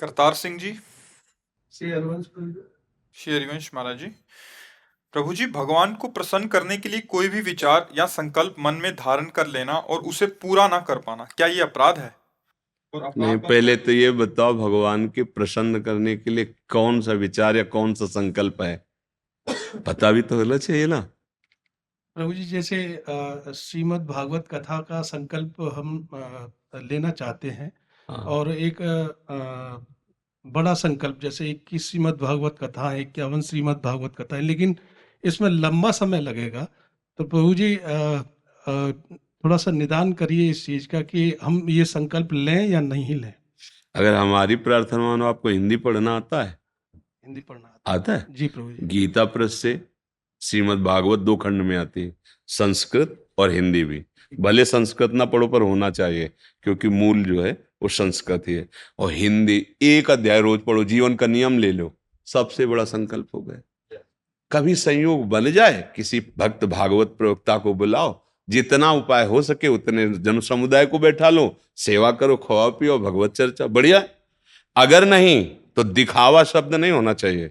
करतार सिंह जी। श्री हरिवंश प्रभु जी। श्री हरिवंश महाराज जी। प्रभु जी, भगवान को प्रसन्न करने के लिए कोई भी विचार या संकल्प मन में धारण कर लेना और उसे पूरा ना कर पाना, क्या ये अपराध है? और नहीं, अपराध पहले तो ये बताओ भगवान के प्रसन्न करने के लिए कौन सा विचार या कौन सा संकल्प है, पता भी तो होना चाहिए ना। प्रभु जी, जैसे श्रीमद् भागवत कथा का संकल्प हम लेना चाहते हैं, हाँ। और एक बड़ा संकल्प, जैसे 21 श्रीमद् भागवत कथा है, 51 श्रीमद् भागवत कथा है, लेकिन इसमें लंबा समय लगेगा। तो प्रभु जी थोड़ा सा निदान करिए इस चीज का कि हम ये संकल्प लें या नहीं लें। अगर हमारी प्रार्थना मानो, आपको हिंदी पढ़ना आता है? हिंदी पढ़ना आता है? जी प्रभु जी। गीता प्रेस से श्रीमद् भागवत 2 खंड में आती है, संस्कृत और हिंदी भी। भले संस्कृत ना पढ़ो पर होना चाहिए, क्योंकि मूल जो है वो संस्कृत ही है। और हिंदी 1 अध्याय रोज पढ़ो, जीवन का नियम ले लो, सबसे बड़ा संकल्प हो गया। कभी संयोग बन जाए, किसी भक्त भागवत प्रवक्ता को बुलाओ, जितना उपाय हो सके उतने जन समुदाय को बैठा लो, सेवा करो, खाओ पियो, भगवत चर्चा, बढ़िया। अगर नहीं तो दिखावा शब्द नहीं होना चाहिए।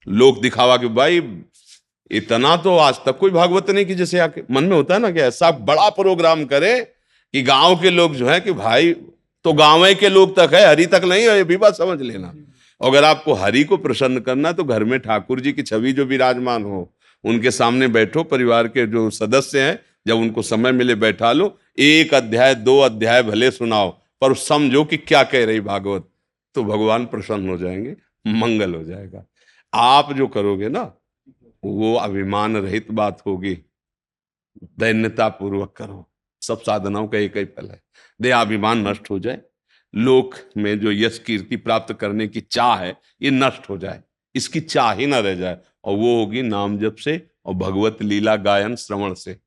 लोग दिखावा कि भाई इतना तो आज तक कोई भागवत नहीं की, जैसे आके मन में होता है ना कि ऐसा बड़ा प्रोग्राम करे कि गांव के लोग जो है कि भाई, तो गांव के लोग तक है, हरि तक नहीं है, ये भी बात समझ लेना। अगर आपको हरि को प्रसन्न करना तो घर में ठाकुर जी की छवि जो विराजमान हो, उनके सामने बैठो, परिवार के जो सदस्य हैं जब उनको समय मिले बैठा लो, 1 अध्याय 2 अध्याय भले सुनाओ, पर समझो कि क्या कह रही भागवत, तो भगवान प्रसन्न हो जाएंगे, मंगल हो जाएगा। आप जो करोगे ना वो अभिमान रहित बात होगी, दैन्यता पूर्वक करो। सब साधनाओं का एक ही फल है, देहाभिमान नष्ट हो जाए, लोक में जो यश कीर्ति प्राप्त करने की चाह है ये नष्ट हो जाए, इसकी चाह ही ना रह जाए, और वो होगी नाम जप से और भगवत लीला गायन श्रवण से।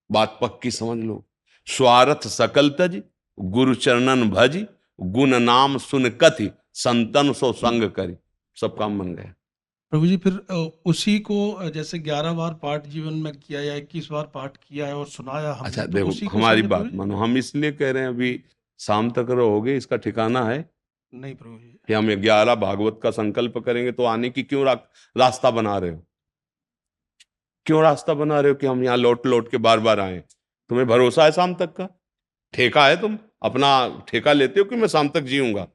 बात पक्की समझ लो। स्वार्थ सकल तज गुरु चरणन भज, गुण नाम सुन कथि संतन सो संग करी, सब काम बन गया। प्रभु जी, फिर उसी को जैसे 11 बार पाठ जीवन में किया या 21 बार पाठ किया है और सुनाया हमने, अच्छा तो देखो, उसी को हमारी समझे बात प्रभु जी? मानो, हम इसलिए कह रहे हैं अभी शाम तक रहोगे, इसका ठिकाना है नहीं प्रभु जी। कि हम 11 भागवत का संकल्प करेंगे, तो आने की क्यों रास्ता बना रहे हो? क्यों रास्ता बना रहे हो कि हम यहाँ लौट लौट के बार बार आए? तुम्हें भरोसा है शाम तक का? ठेका है, तुम अपना ठेका लेते हो कि मैं शाम तक जीऊंगा?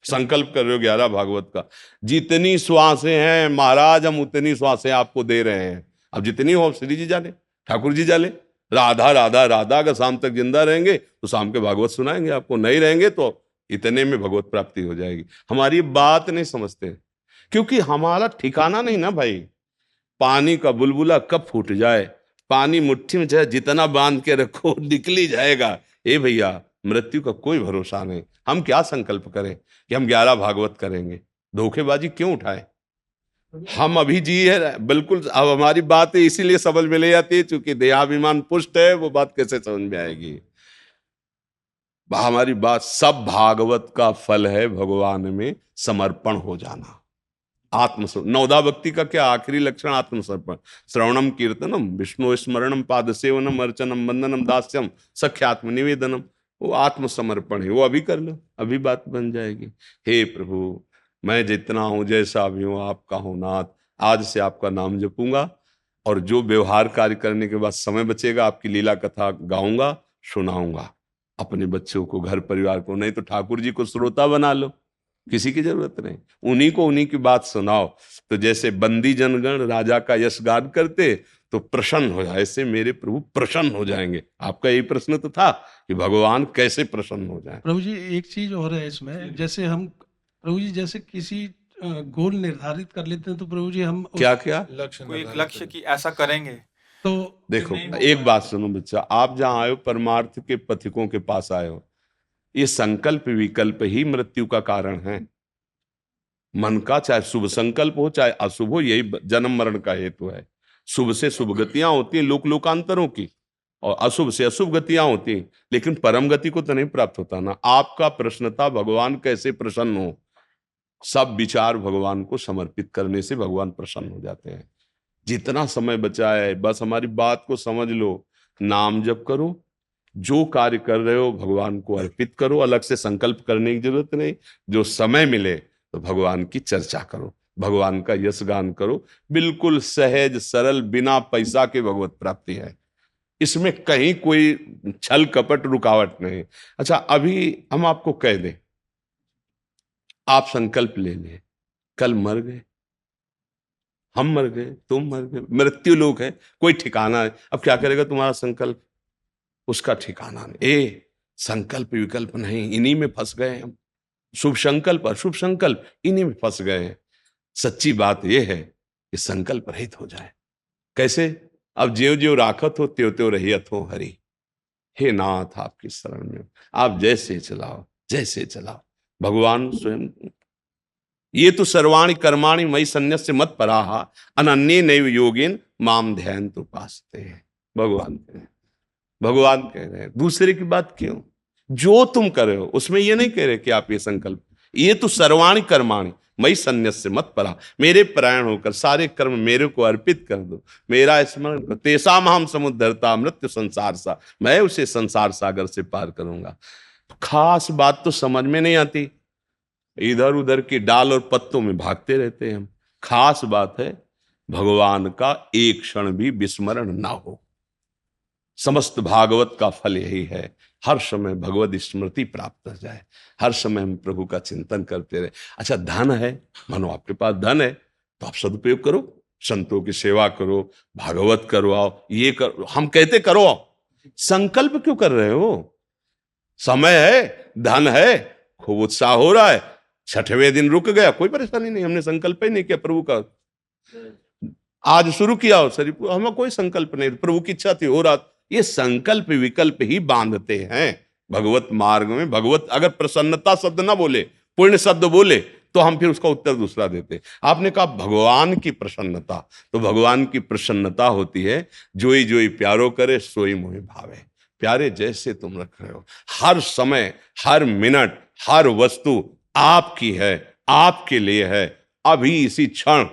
संकल्प कर रहे हो 11 भागवत का। जितनी श्वासें हैं महाराज, हम उतनी श्वासें आपको दे रहे हैं। अब जितनी हो श्री जी जाने, ठाकुर जी जाने। राधा राधा राधा, अगर शाम तक जिंदा रहेंगे तो शाम के भागवत सुनाएंगे आपको, नहीं रहेंगे तो इतने में भगवत प्राप्ति हो जाएगी। हमारी बात नहीं समझते, क्योंकि हमारा ठिकाना नहीं ना भाई। पानी का बुलबुला कब फूट जाए, पानी मुट्ठी में चाहे जितना बांध के रखो निकली जाएगा। ए भैया, मृत्यु का कोई भरोसा नहीं। हम क्या संकल्प करें कि हम 11 भागवत करेंगे? धोखेबाजी क्यों उठाए? हम अभी जी है बिल्कुल। अब हमारी बात इसीलिए समझ में ले जाती है चूंकि देहाभिमान पुष्ट है, वो बात कैसे समझ में आएगी? हमारी बात, सब भागवत का फल है भगवान में समर्पण हो जाना। आत्मसमर्पण, नवदा भक्ति का क्या आखिरी लक्षण? आत्मसमर्पण। श्रवणम कीर्तनम विष्णु स्मरणम पाद सेवनम अर्चनम वंदनम दास्यम सख्यात्म निवेदनम, वो आत्मसमर्पण है। वो अभी कर लो, अभी बात बन जाएगी। हे प्रभु, मैं जितना हूं, जैसा भी हूं, आपका हूं नाथ। आज से आपका नाम जपूंगा, और जो व्यवहार कार्य करने के बाद समय बचेगा आपकी लीला कथा गाऊंगा, सुनाऊंगा अपने बच्चों को, घर परिवार को। नहीं तो ठाकुर जी को श्रोता बना लो, किसी की जरूरत नहीं, उन्हीं को उन्हीं की बात सुनाओ। तो जैसे बंदी जनगण राजा का यश गान करते तो प्रसन्न हो जाए, ऐसे मेरे प्रभु प्रसन्न हो जाएंगे। आपका यही प्रश्न तो था कि भगवान कैसे प्रसन्न हो जाए। प्रभु जी, एक चीज और है इसमें, जैसे हम प्रभु जी जैसे किसी गोल निर्धारित कर लेते हैं, तो प्रभु जी हम क्या क्या कोई एक लक्ष्य की ऐसा करेंगे तो देखो, एक बात सुनो बच्चा, आप जहां आए हो परमार्थ के पथिकों के पास आए हो। ये संकल्प विकल्प ही मृत्यु का कारण है। मन का चाहे शुभ संकल्प हो चाहे अशुभ हो, यही जन्म मरण का हेतु है। शुभ से शुभ गतियां होती हैं लोक लोकांतरों की, और अशुभ से अशुभ गतियां होती हैं, लेकिन परम गति को तो नहीं प्राप्त होता ना। आपका प्रश्न था भगवान कैसे प्रसन्न हो। सब विचार भगवान को समर्पित करने से भगवान प्रसन्न हो जाते हैं। जितना समय बचा है बस हमारी बात को समझ लो, नाम जप करो, जो कार्य कर रहे हो भगवान को अर्पित करो, अलग से संकल्प करने की जरूरत नहीं। जो समय मिले तो भगवान की चर्चा करो, भगवान का यश गान करो। बिल्कुल सहज सरल, बिना पैसा के भगवत प्राप्ति है, इसमें कहीं कोई छल कपट रुकावट नहीं। अच्छा, अभी हम आपको कह दें, आप संकल्प ले लें, कल मर गए, हम मर गए, तुम मर गए, मृत्यु लोक है, कोई ठिकाना है, अब क्या करेगा तुम्हारा संकल्प? उसका ठिकाना नहीं। संकल्प विकल्प नहीं, इन्हीं में फंस गए हम। शुभ संकल्प अशुभ संकल्प, इन्हीं में फंस गए हैं। सच्ची बात यह है कि संकल्प रहित हो जाए। कैसे? अब ज्यों ज्यों राखत हो त्यों त्यों रहियत हो हरि। हे नाथ, आपकी शरण में आप जैसे चलाओ, जैसे चलाओ। भगवान स्वयं, ये तो सर्वाणि कर्माणि मयि सन्न्यस्य मत पराहा अनन्ये नैव योगेन माम ध्यान तो पास्ते। भगवान कह रहे हैं, भगवान कह रहे हैं, दूसरे की बात क्यों? जो तुम कर रहे हो उसमें ये नहीं कह रहे कि आप ये संकल्प, ये तो सर्वाणि कर्माणि मयि सन्न्यस्य मत परा, मेरे परायण होकर सारे कर्म मेरे को अर्पित कर दो, मेरा स्मरण करो। तेसाम हम समुद्धरता मृत्यु संसार सा, मैं उसे संसार सागर से पार करूंगा। खास बात तो समझ में नहीं आती, इधर उधर की डाल और पत्तों में भागते रहते हैं हम। खास बात है भगवान का एक क्षण भी विस्मरण ना हो। समस्त भागवत का फल यही है, हर समय भगवत स्मृति प्राप्त हो जाए, हर समय हम प्रभु का चिंतन करते रहे। अच्छा, धन है, मानो आपके पास धन है तो आप सदुपयोग करो, संतों की सेवा करो, भागवत करवाओ, ये करो। हम कहते करो, संकल्प क्यों कर रहे हो? समय है, धन है, खूब उत्साह हो रहा है, 6वें दिन रुक गया, कोई परेशानी नहीं, हमने संकल्प ही नहीं किया प्रभु का। आज शुरू किया हो सर, हमें कोई संकल्प नहीं, प्रभु की इच्छा थी, हो रहा। ये संकल्प विकल्प ही बांधते हैं भगवत मार्ग में। भगवत अगर प्रसन्नता शब्द ना बोले, पुण्य शब्द बोले, तो हम फिर उसका उत्तर दूसरा देते। आपने कहा भगवान की प्रसन्नता, तो भगवान की प्रसन्नता होती है जोई जोई प्यारो करे सोई मोहि भावे। प्यारे, जैसे तुम रख रहे हो, हर समय, हर मिनट, हर वस्तु आपकी है, आपके लिए है। अभी इसी क्षण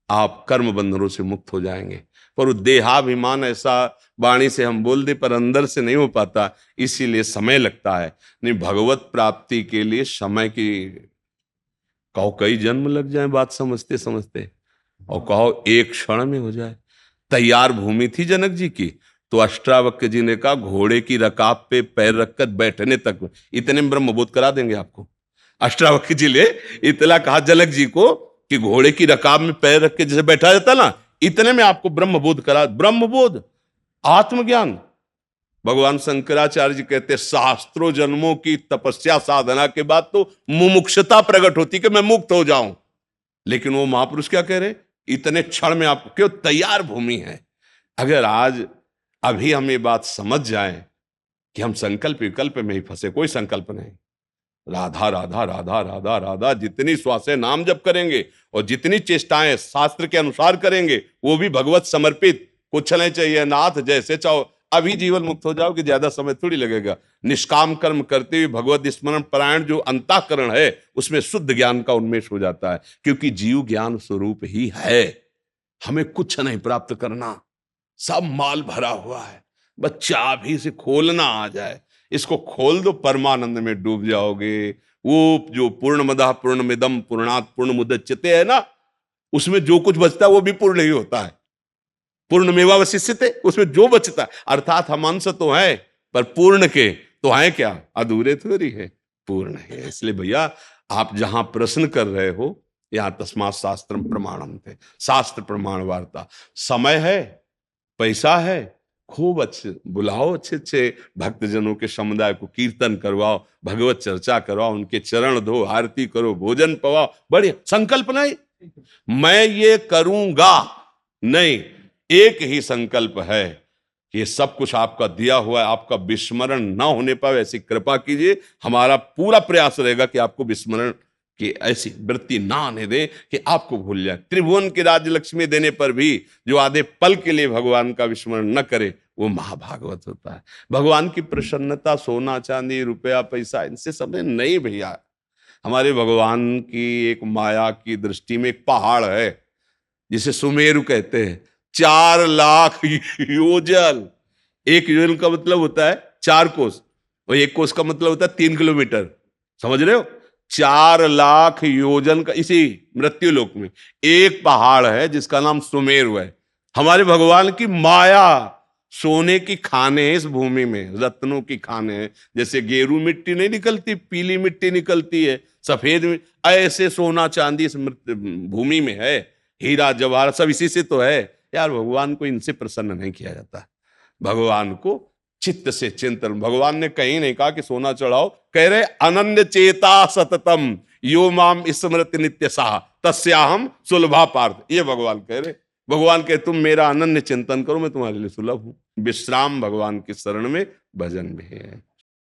आप कर्म बंधनों से मुक्त हो जाएंगे। पर देहाभिमान ऐसा वाणी से हम बोल दे पर अंदर से नहीं हो पाता, इसीलिए समय लगता है। नहीं, भगवत प्राप्ति के लिए समय की, कहो कई जन्म लग जाए बात समझते समझते, और कहो एक क्षण में हो जाए। तैयार भूमि थी जनक जी की, तो अष्टावक्र जी ने कहा घोड़े की रकाब पे पैर रखकर बैठने तक इतने में ब्रह्मबोध करा देंगे आपको। अष्टावक्र जी ने इतना कहा जनक जी को कि घोड़े की रकाब में पैर रख के जैसे बैठा जाता ना, इतने में आपको ब्रह्मबोध करा। ब्रह्मबोध, आत्मज्ञान। भगवान शंकराचार्य जी कहते शास्त्रों जन्मों की तपस्या साधना के बाद तो मुमुक्षुता प्रकट होती कि मैं मुक्त हो जाऊं। लेकिन वो महापुरुष क्या कह रहे, इतने क्षण में आपको क्यों, तैयार भूमि है। अगर आज अभी हम ये बात समझ जाएं कि हम संकल्प विकल्प में ही फंसे, कोई संकल्प नहीं, राधा राधा राधा राधा राधा, जितनी श्वासें नाम जप करेंगे और जितनी चेष्टाएं शास्त्र के अनुसार करेंगे, वो भी भगवत समर्पित, कुछ नहीं चाहिए नाथ, जैसे चाहो। अभी जीवन मुक्त हो जाओ कि ज्यादा समय थोड़ी लगेगा। निष्काम कर्म करते हुए भगवत स्मरण परायण जो अंतःकरण है, उसमें शुद्ध ज्ञान का उन्मेष हो जाता है, क्योंकि जीव ज्ञान स्वरूप ही है। हमें कुछ नहीं प्राप्त करना, सब माल भरा हुआ है, बस चाबी से खोलना आ जाए। इसको खोल दो, परमानंद में डूब जाओगे। वो जो पूर्णमदः पूर्णमिदं पूर्णात् पूर्णमुदच्यते है ना, उसमें जो कुछ बचता है वो भी पूर्ण ही होता है। पूर्णमेवावशिष्यते, उसमें जो बचता है, अर्थात हम अंश तो है पर पूर्ण के तो हैं क्या, अधूरे थोड़ी है, पूर्ण है। इसलिए भैया, आप जहां प्रश्न कर रहे हो, यहां तस्मात् शास्त्रम प्रमाणम थे, शास्त्र प्रमाण वार्ता। समय है, पैसा है, खूब अच्छे बुलाओ, अच्छे अच्छे भक्तजनों के समुदाय को कीर्तन करवाओ, भगवत चर्चा करवाओ, उनके चरण धो, आरती करो, भोजन पवाओ, बढ़िया। संकल्प नहीं मैं ये करूंगा, नहीं, एक ही संकल्प है कि ये सब कुछ आपका दिया हुआ है, आपका विस्मरण ना होने पाए ऐसी कृपा कीजिए। हमारा पूरा प्रयास रहेगा कि आपको विस्मरण कि ऐसी वृत्ति ना आने दे कि आपको भूल जाए। त्रिभुवन की राज्य लक्ष्मी देने पर भी जो आधे पल के लिए भगवान का विस्मरण न करे, वो महाभागवत होता है। भगवान की प्रसन्नता सोना चांदी रुपया पैसा इनसे समय नहीं भैया। हमारे भगवान की एक माया की दृष्टि में एक पहाड़ है जिसे सुमेरु कहते हैं, 4 लाख योजन। एक योजन का मतलब होता है 4 कोस, और 1 कोस का मतलब होता है 3 किलोमीटर। समझ रहे हो? 4 लाख योजन का इसी मृत्युलोक में एक पहाड़ है जिसका नाम सुमेरु है। हमारे भगवान की माया, सोने की खाने हैं इस भूमि में, रत्नों की खाने हैं। जैसे गेरू मिट्टी नहीं निकलती, पीली मिट्टी निकलती है, सफेद ऐसे सोना चांदी इस भूमि में है, हीरा जवाहर सब इसी से तो है। यार भगवान को इनसे प्रसन्न नहीं किया जाता। भगवान को चित्त से चिंतन, भगवान ने कहीं नहीं कहा कि सोना चढ़ाओ, कह रहे अनन्य चेता सततम यो माम स्मृति नित्य साह तस्याहम सुलभा पार्थ। ये भगवान कह रहे। भगवान कहे तुम मेरा अनन्य चिंतन करो, मैं तुम्हारे लिए सुलभ हूं। विश्राम भगवान की शरण में, भजन में है।